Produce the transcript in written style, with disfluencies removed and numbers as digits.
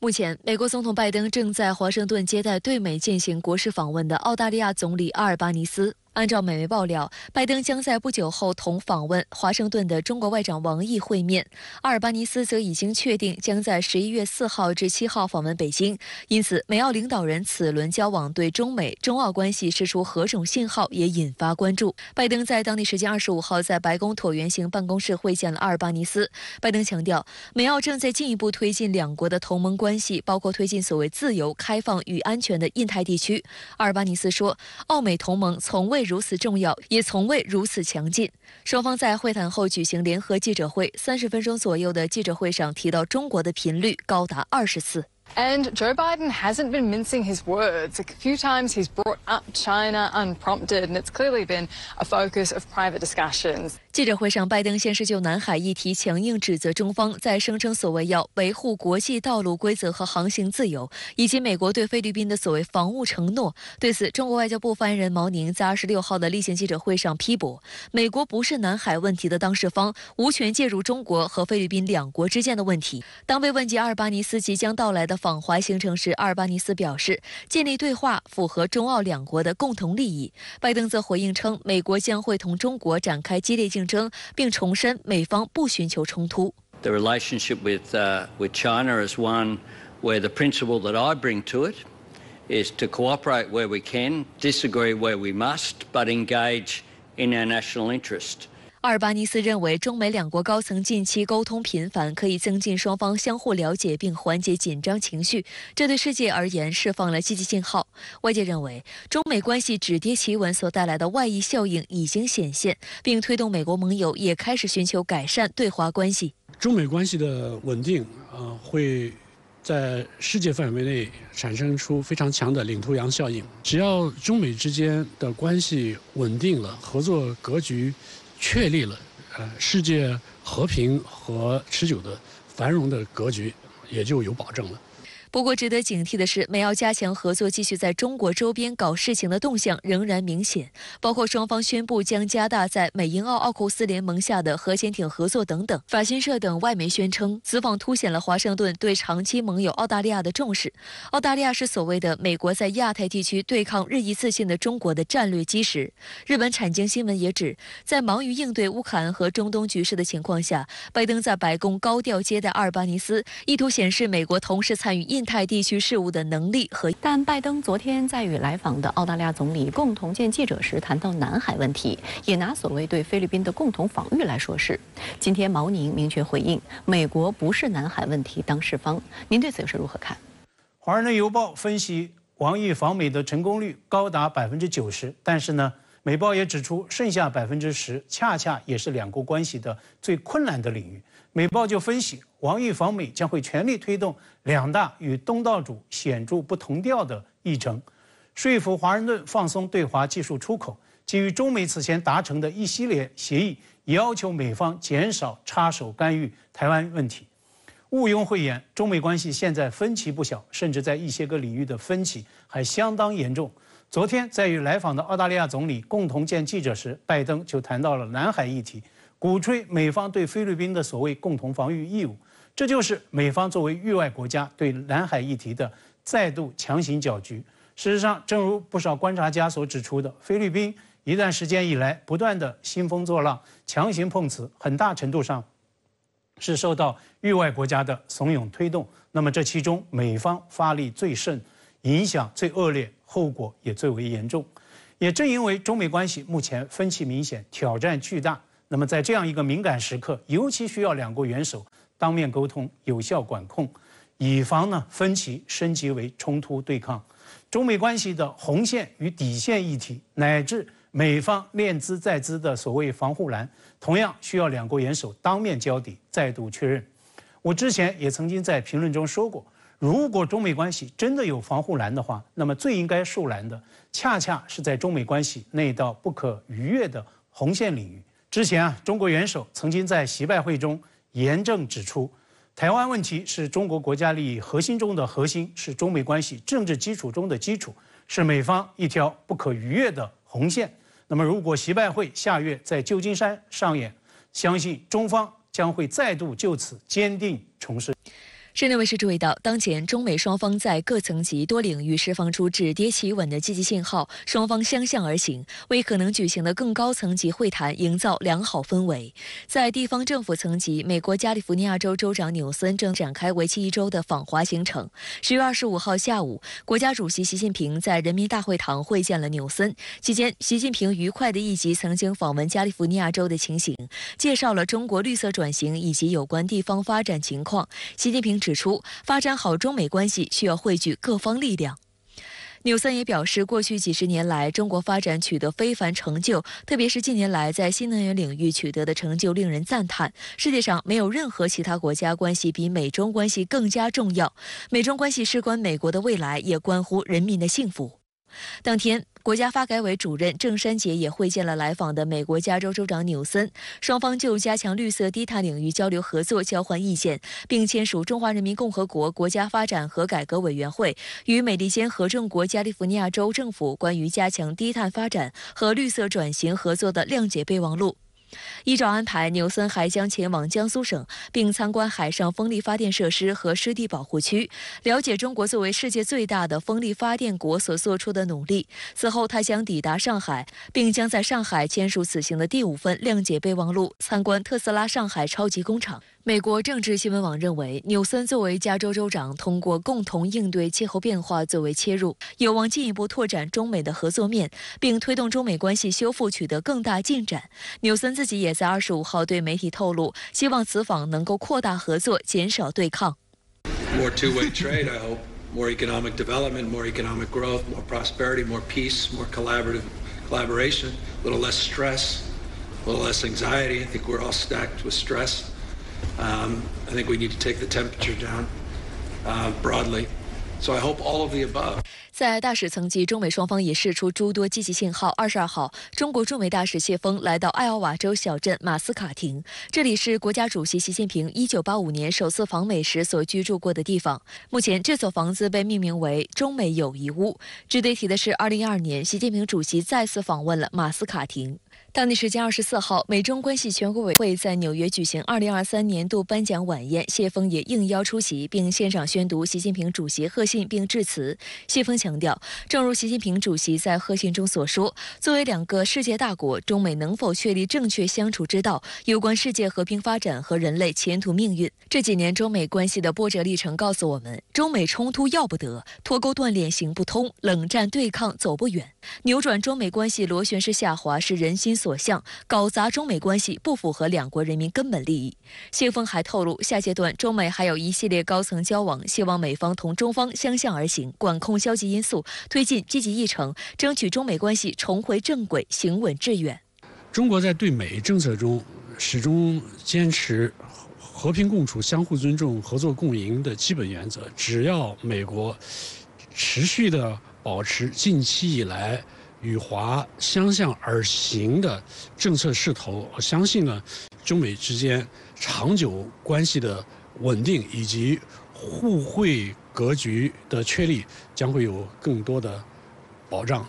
目前，美国总统拜登正在华盛顿接待对美进行国事访问的澳大利亚总理阿尔巴尼斯。按照美媒爆料，拜登将在不久后同访问华盛顿的中国外长王毅会面。阿尔巴尼斯则已经确定将在11月4号至7号访问北京，因此美澳领导人此轮交往对中美、中澳关系释出何种信号也引发关注。拜登在当地时间25号在白宫椭圆形办公室会见了阿尔巴尼斯。拜登强调，美澳正在进一步推进两国的同盟关系，包括推进所谓自由、开放与安全的印太地区。阿尔巴尼斯说，澳美同盟从未如此重要，也从未如此强劲。双方在会谈后举行联合记者会，30分钟左右的记者会上提到中国的频率高达20次。And Joe Biden hasn't been mincing his words. A few times he's brought up China unprompted, and it's clearly been a focus of private discussions. 记者会上，拜登先是就南海议题强硬指责中方，在声称所谓要维护国际道路规则和航行自由，以及美国对菲律宾的所谓防务承诺。对此，中国外交部发言人毛宁在26号的例行记者会上批驳，美国不是南海问题的当事方，无权介入中国和菲律宾两国之间的问题。当被问及阿尔巴尼斯即将到来的访华行程时，阿尔巴尼斯表示，建立对话符合中澳两国的共同利益。拜登则回应称，美国将会同中国展开激烈竞争，并重申美方不寻求冲突。The relationship with China is one where the principle that I bring to it is to cooperate where we can, disagree where we must, but engage in our national interest. 阿尔巴尼斯认为，中美两国高层近期沟通频繁，可以增进双方相互了解并缓解紧张情绪，这对世界而言释放了积极信号。外界认为，中美关系止跌企稳所带来的外溢效应已经显现，并推动美国盟友也开始寻求改善对华关系。中美关系的稳定，会在世界范围内产生出非常强的领头羊效应。只要中美之间的关系稳定了，合作格局确立了，世界和平和持久的繁荣的格局也就有保证了。不过，值得警惕的是，美澳加强合作、继续在中国周边搞事情的动向仍然明显，包括双方宣布将加大在美英澳奥库斯联盟下的核潜艇合作等等。法新社等外媒宣称，此访凸显了华盛顿对长期盟友澳大利亚的重视。澳大利亚是所谓的美国在亚太地区对抗日益自信的中国的战略基石。日本产经新闻也指，在忙于应对乌克兰和中东局势的情况下，拜登在白宫高调接待阿尔巴尼斯，意图显示美国同时参与印太地区事务的能力和。但拜登昨天在与来访的澳大利亚总理共同见记者时谈到南海问题，也拿所谓对菲律宾的共同防御来说事。今天毛宁明确回应，美国不是南海问题当事方。您对此又是如何看？华盛顿邮报分析，王毅访美的成功率高达90%，但是呢，美报也指出，剩下10%恰恰也是两国关系的最困难的领域。美报就分析，王毅访美将会全力推动两大与东道主显著不同调的议程，说服华盛顿放松对华技术出口。基于中美此前达成的一系列协议，也要求美方减少插手干预台湾问题。毋庸讳言，中美关系现在分歧不小，甚至在一些个领域的分歧还相当严重。昨天在与来访的澳大利亚总理共同见记者时，拜登就谈到了南海议题，鼓吹美方对菲律宾的所谓共同防御义务，这就是美方作为域外国家对南海议题的再度强行搅局。事实上，正如不少观察家所指出的，菲律宾一段时间以来不断的兴风作浪、强行碰瓷，很大程度上是受到域外国家的怂恿推动。那么这其中美方发力最甚，影响最恶劣，后果也最为严重。也正因为中美关系目前分歧明显，挑战巨大，那么在这样一个敏感时刻，尤其需要两国元首当面沟通，有效管控，以防分歧升级为冲突对抗。中美关系的红线与底线议题，乃至美方念兹在兹的所谓防护栏，同样需要两国元首当面交底，再度确认。我之前也曾经在评论中说过，如果中美关系真的有防护栏的话，那么最应该树栏的，恰恰是在中美关系那道不可逾越的红线领域。之前中国元首曾经在习拜会中严正指出，台湾问题是中国国家利益核心中的核心，是中美关系政治基础中的基础，是美方一条不可逾越的红线。那么如果习拜会下月在旧金山上演，相信中方将会再度就此坚定重申。深圳卫视注意到，当前中美双方在各层级多领域释放出止跌企稳的积极信号，双方相向而行，为可能举行的更高层级会谈营造良好氛围。在地方政府层级，美国加利福尼亚州州长纽森正展开为期1周的访华行程。10月25号下午，国家主席习近平在人民大会堂会见了纽森。期间，习近平愉快地忆及曾经访问加利福尼亚州的情形，介绍了中国绿色转型以及有关地方发展情况。习近平指出，发展好中美关系需要汇聚各方力量。纽森也表示，过去几十年来，中国发展取得非凡成就，特别是近年来在新能源领域取得的成就令人赞叹。世界上没有任何其他国家关系比美中关系更加重要。美中关系事关美国的未来，也关乎人民的幸福。当天，国家发改委主任郑山杰也会见了来访的美国加州州长纽森，双方就加强绿色低碳领域交流合作交换意见，并签署中华人民共和国国家发展和改革委员会与美利坚合众国加利福尼亚州政府关于加强低碳发展和绿色转型合作的谅解备忘录。依照安排，纽森还将前往江苏省，并参观海上风力发电设施和湿地保护区，了解中国作为世界最大的风力发电国所做出的努力。此后，他将抵达上海，并将在上海签署此行的第5份谅解备忘录，参观特斯拉上海超级工厂。美国政治新闻网认为，纽森作为加州州长，通过共同应对气候变化作为切入，有望进一步拓展中美的合作面，并推动中美关系修复取得更大进展。纽森自己也在25号对媒体透露，希望此访能够扩大合作，减少对抗。More two-way trade, I hope. More economic development, more economic growth, more prosperity, more peace, more collaboration, a little less stress, a little less anxiety. I think we're all stacked with stress. I think we need to take the temperature down broadly. So I hope all of the above. 在大使层级，中美双方也释出诸多积极信号。22号，中国驻美大使谢锋来到艾奥瓦州小镇马斯卡廷，这里是国家主席习近平1985年首次访美时所居住过的地方。目前，这所房子被命名为中美友谊屋。值得一提的是，2012年，习近平主席再次访问了马斯卡廷。当地时间24号，美中关系全国委员会在纽约举行2023年度颁奖晚宴，谢锋也应邀出席，并现场宣读习近平主席贺信并致辞。谢锋强调，正如习近平主席在贺信中所说，作为2个世界大国，中美能否确立正确相处之道，有关世界和平发展和人类前途命运。这几年中美关系的波折历程告诉我们，中美冲突要不得，脱钩断链行不通，冷战对抗走不远。扭转中美关系螺旋式下滑是人心所向，搞砸中美关系不符合2国人民根本利益。谢锋还透露，下阶段中美还有一系列高层交往，希望美方同中方相向而行，管控消极因素，推进积极议程，争取中美关系重回正轨，行稳致远。中国在对美政策中始终坚持和平共处、相互尊重、合作共赢的基本原则。只要美国持续的保持近期以来与华相向而行的政策势头，我相信呢，中美之间长久关系的稳定以及互惠格局的确立将会有更多的保障。